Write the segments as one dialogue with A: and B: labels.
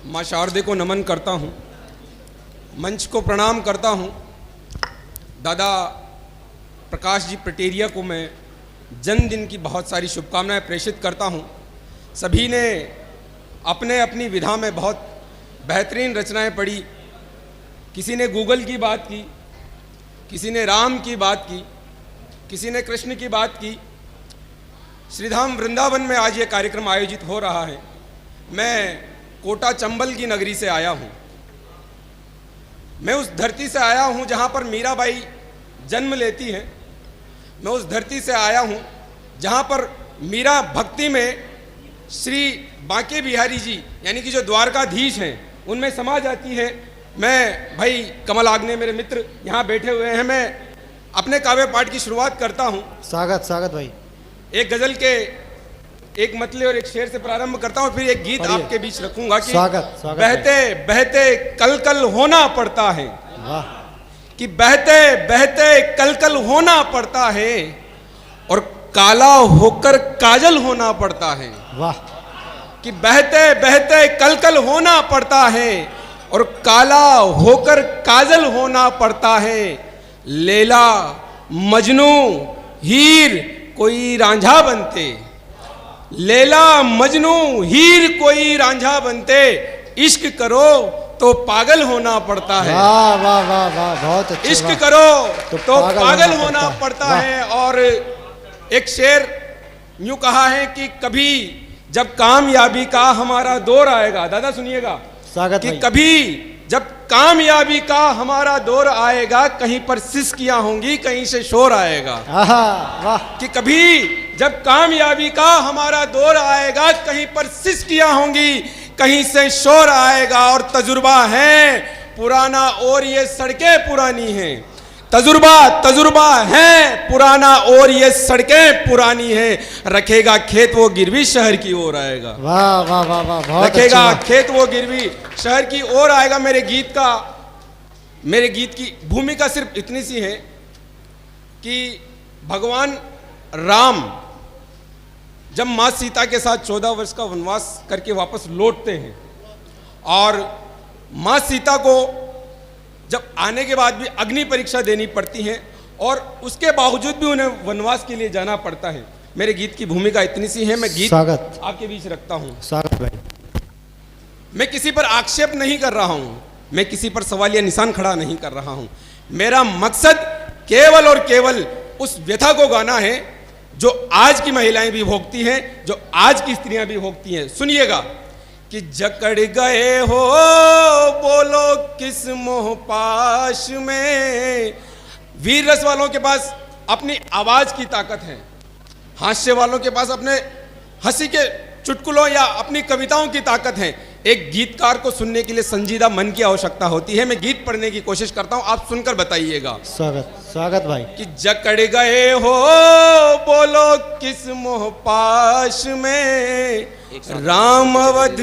A: माँ शारदे को नमन करता हूँ, मंच को प्रणाम करता हूँ। दादा प्रकाश जी पटेरिया को मैं जन्मदिन की बहुत सारी शुभकामनाएं प्रेषित करता हूँ। सभी ने अपने अपनी विधा में बहुत बेहतरीन रचनाएं पढ़ी। किसी ने गूगल की बात की, किसी ने राम की बात की, किसी ने कृष्ण की बात की। श्रीधाम वृंदावन में आज ये कार्यक्रम आयोजित हो रहा है। मैं कोटा चंबल की नगरी से आया हूँ। मैं उस धरती से आया हूँ जहाँ पर मीराबाई जन्म लेती हैं। मैं उस धरती से आया हूँ जहाँ पर मीरा भक्ति में श्री बांके बिहारी जी यानी कि जो द्वारकाधीश हैं उनमें समा जाती है। मैं भाई कमल आग्ने मेरे मित्र यहाँ बैठे हुए हैं। मैं अपने काव्य पाठ की शुरुआत करता हूँ।
B: स्वागत भाई।
A: एक गजल के एक मतले और एक शेर से प्रारंभ करता हूँ, फिर एक गीत आपके बीच रखूंगा कि
B: स्वागत
A: बहते बहते कल कल होना पड़ता है।
B: वाह।
A: कि बहते बहते कल कल होना पड़ता है और काला होकर काजल होना पड़ता है।
B: वाह।
A: कि बहते बहते कल कल होना पड़ता है और काला होकर काजल होना पड़ता है। लैला मजनू हीर कोई रांझा बनते, लैला मजनू हीर कोई रांझा बनते, इश्क करो तो पागल होना पड़ता है।
B: वाह वाह वाह वाह, बहुत अच्छा।
A: इश्क करो तो पागल होना पड़ता है। और एक शेर यूं कहा है कि कभी जब कामयाबी का हमारा दौर आएगा, दादा सुनिएगा,
B: स्वागत
A: कि
B: भाई।
A: कभी जब कामयाबी का हमारा दौर आएगा, कहीं पर सिसकियां होंगी, कहीं से शोर आएगा।
B: वाह।
A: कि कभी जब कामयाबी का हमारा दौर आएगा, कहीं पर सिसकियां होंगी, कहीं से शोर आएगा। और तजुर्बा है पुराना और ये सड़कें पुरानी हैं। तजुर्बा है पुराना और ये सड़कें पुरानी हैं। रखेगा खेत वो गिरवी शहर की ओर आएगा।
B: वाह वाह वाह वाह, बहुत
A: रखेगा
B: अच्छा।
A: खेत वो गिरवी शहर की ओर आएगा। मेरे गीत की भूमिका सिर्फ इतनी सी है कि भगवान राम जब मां सीता के साथ 14 वर्ष का वनवास करके वापस लौटते हैं और मां सीता को जब आने के बाद भी अग्नि परीक्षा देनी पड़ती है और उसके बावजूद भी उन्हें वनवास के लिए जाना पड़ता है। मेरे गीत की भूमिका इतनी सी है। मैं गीत
B: स्वागत
A: आपके बीच रखता हूं।
B: स्वागत भाई।
A: मैं किसी पर आक्षेप नहीं कर रहा हूं, मैं किसी पर सवाल या निशान खड़ा नहीं कर रहा हूं। मेरा मकसद केवल और केवल उस व्यथा को गाना है जो आज की महिलाएं भी भोगती हैं, जो आज की स्त्रियां भी भोगती हैं। सुनिएगा कि जकड़ गए हो बोलो किस मोह पाश में। वीर रस वालों के पास अपनी आवाज की ताकत है, हास्य वालों के पास अपने हंसी के चुटकुलों या अपनी कविताओं की ताकत है। एक गीतकार को सुनने के लिए संजीदा मन की आवश्यकता होती है। मैं गीत पढ़ने की कोशिश करता हूं, आप सुनकर बताइएगा।
B: स्वागत भाई। कि
A: जकड़ गए हो बोलो किस मोह पाश में, राम अवध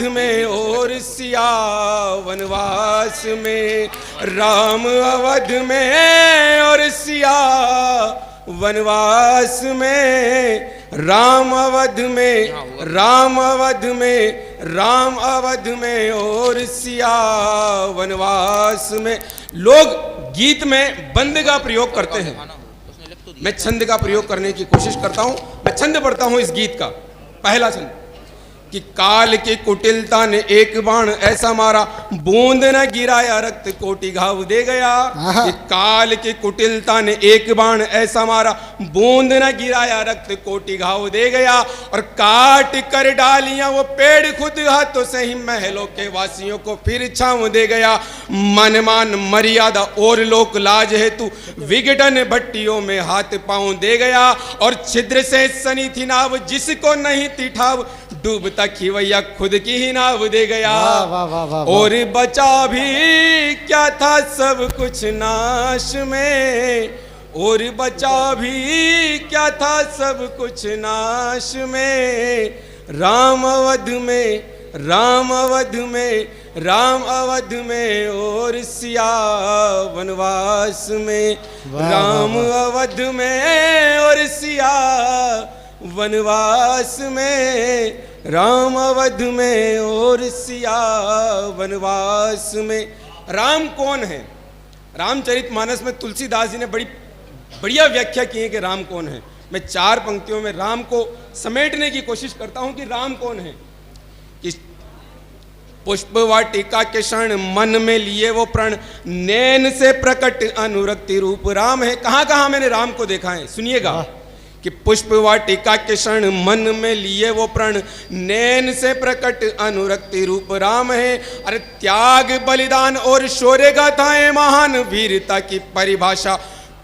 A: में और सिया वनवास में। राम अवध में और सिया वनवास में। राम अवध में और सिया वनवास में। लोग गीत में बंद का प्रयोग करते हैं, मैं छंद का प्रयोग करने की कोशिश करता हूं। मैं छंद पढ़ता हूं इस गीत का। पहला छंद कि काल की कुटिलता ने एक बाण ऐसा मारा, बूंद न गिराया रक्त कोटि घाव दे गया। कि काल की कुटिलता ने एक बाण ऐसा मारा, बूंद न गिराया रक्त कोटि घाव दे गया। और काट कर डालियां वो पेड़ खुद हाथों से ही महलों के वासियों को फिर छांव दे गया। मन मान मर्यादा और लोक लाज हेतु विघटन भट्टियों में हाथ पांव दे गया। और छिद्र से सनी थी नाव जिसको नहीं थी ठाव, डूबता खिवैया खुद की ही नाव दे गया।
B: वाह वाह वाह।
A: और बचा भी क्या था सब कुछ नाश में, और बचा भी क्या था सब कुछ नाश में। राम अवध में और सिया वनवास में। राम अवध में और सिया वनवास में, राम अवध में और सिया वनवास में। राम कौन है? रामचरितमानस में तुलसीदास जी ने बड़ी बढ़िया व्याख्या की है कि राम कौन है। मैं 4 पंक्तियों में राम को समेटने की कोशिश करता हूं कि राम कौन है। कि पुष्प वाटिका के क्षण मन में लिए वो प्रण, नैन से प्रकट अनुरक्ति रूप राम है। कहां कहां मैंने राम को देखा है, सुनिएगा। कि पुष्प वाटिका के क्षण मन में लिए वो प्रण, नैन से प्रकट अनुरक्ति रूप राम है। अरे त्याग बलिदान और शौर्य गाथाएं महान, वीरता की परिभाषा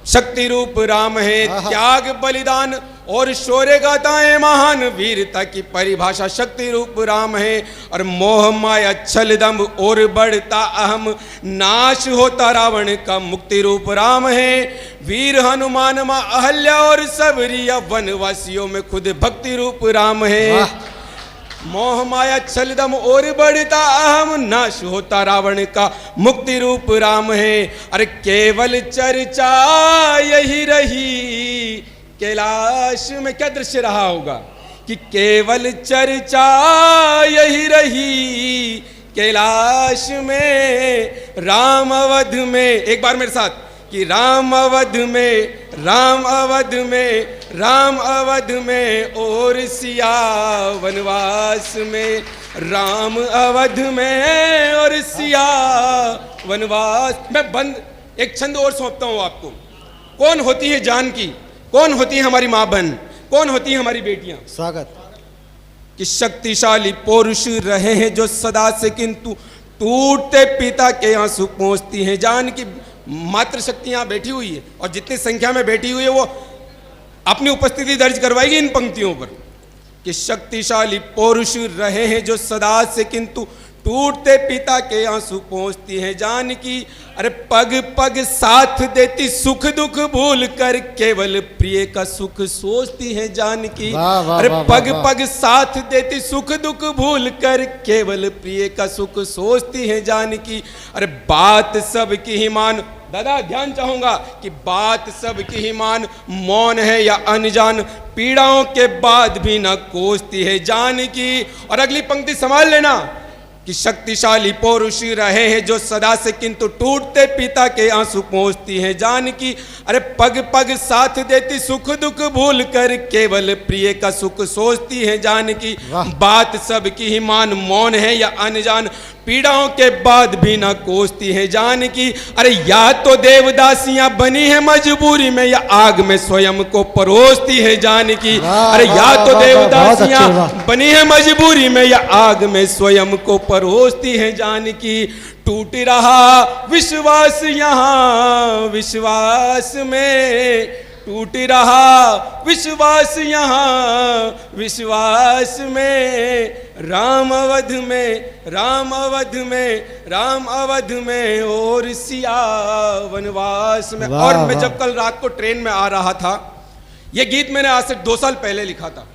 A: शक्ति रूप राम है। त्याग बलिदान और शौर्य गाथाएं महान, वीरता की परिभाषा शक्ति रूप राम है। और मोह माया छल दंभ और बढ़ता अहम, नाश होता रावण का मुक्ति रूप राम है। वीर हनुमान मां अहल्या और सबरिया, वनवासियों में खुद भक्ति रूप राम है। मोह माया छल दम और बढ़ता अहम, नाश होता रावण का मुक्ति रूप राम है। अरे केवल चर्चा यही रही कैलाश में। क्या दृश्य रहा होगा कि केवल चर्चा यही रही कैलाश में, राम अवध में। एक बार मेरे साथ कि राम अवध में, राम अवध में, राम अवध में और सिया वनवास में, राम अवध में और सिया वनवास। मैं बंद एक छंद और सौंपता हूं आपको। कौन होती है जानकी, कौन होती है हमारी मां बहन, कौन होती है हमारी बेटियां?
B: स्वागत।
A: कि शक्तिशाली पुरुष रहे हैं जो सदा से, किंतु टूटते पिता के आंसू पहुंचती हैं जानकी। मात्र शक्ति यहां बैठी हुई है और जितनी संख्या में बैठी हुई है वो अपनी उपस्थिति दर्ज करवाएगी इन पंक्तियों पर। कि शक्तिशाली पुरुष रहे हैं जो सदा से, किंतु टूटते पिता के आंसू पहुंचती हैं जानकी। अरे पग पग साथ देती, सुख दुख भूल कर केवल प्रिय का सुख सोचती है जानकी। अरे पग पग साथ देती, सुख दुख भूल कर केवल प्रिय का सुख सोचती है जानकी। अरे बात सबकी ही मान, दादा ध्यान चाहूंगा कि बात सबकी ही मान, मौन है या अनजान, पीड़ाओं के बाद भी न कोसती है जानकी। और अगली पंक्ति संभाल लेना कि शक्तिशाली पुरुष रहे हैं जो सदा से, किंतु टूटते पिता के आंसू पहुंचती है जानकी। अरे पग पग साथ देती, सुख दुख भूल कर केवल प्रिय का सुख सोचती है जानकी। बात सबकी ही मान, मौन है या अनजान, पीड़ाओं के बाद भी न कोसती है जानकी। अरे या तो देवदासियां बनी है मजबूरी में, या आग में स्वयं को परोसती है जानकी। अरे या तो देवदासियां बनी है मजबूरी में, या आग में स्वयं को परोसती है जानकी। टूट रहा विश्वास यहाँ विश्वास में, टूट रहा विश्वास यहाँ विश्वास में, राम अवध में, राम अवध में, राम अवध में और सिया वनवास में। और मैं जब कल रात को ट्रेन में आ रहा था, यह गीत मैंने आज से 2 साल पहले लिखा था,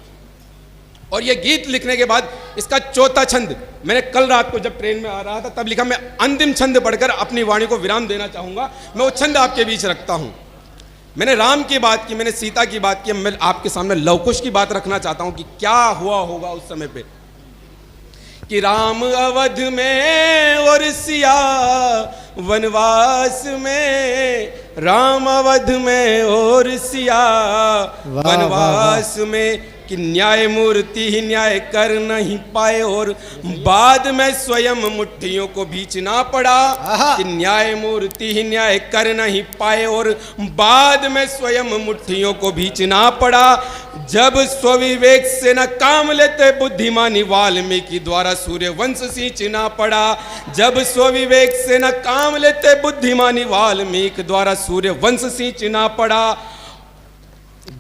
A: और यह गीत लिखने के बाद इसका 4था छंद मैंने कल रात को जब ट्रेन में आ रहा था तब लिखा। मैं अंतिम छंद पढ़कर अपनी वाणी को विराम देना चाहूंगा। मैं वो छंद आपके बीच रखता हूं। मैंने राम की बात की, मैंने सीता की बात की, मैं आपके सामने लवकुश की बात रखना चाहता हूं कि क्या हुआ होगा उस समय पे। कि राम अवध में और सिया वनवास में, राम अवध में और सिया वनवास में। कि न्यायमूर्ति ही न्याय कर नहीं पाए और बाद में स्वयं मुट्ठियों को बीचना पड़ा। कि न्यायमूर्ति ही न्याय कर नहीं पाए और बाद में स्वयं मुट्ठियों को बीचना पड़ा। जब स्वविवेक से न काम लेते बुद्धिमानी वाल्मीकि द्वारा सूर्य वंश सींचना पड़ा। जब स्वविवेक से न काम लेते बुद्धिमानी वाल्मीकि द्वारा सूर्य वंश सींचना पड़ा।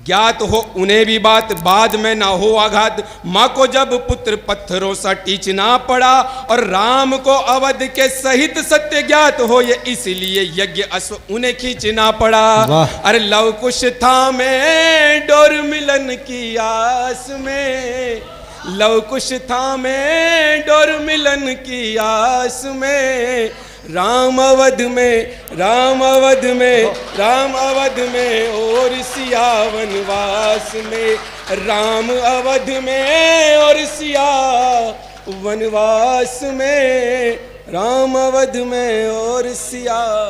A: ज्ञात हो उन्हें भी बात, बाद में ना हो आघात, माँ को जब पुत्र पत्थरों सा टीचना पड़ा। और राम को अवध के सहित सत्य ज्ञात हो, ये इसलिए यज्ञ अश्व उन्हें खींचना पड़ा। अरे लव कुश था में डोर मिलन की आस में, लव कुश था में डोर मिलन की आस में, राम अवध में, राम अवध में, राम अवध में और सिया वनवास में, राम अवध में और सिया वनवास में, राम अवध में और सिया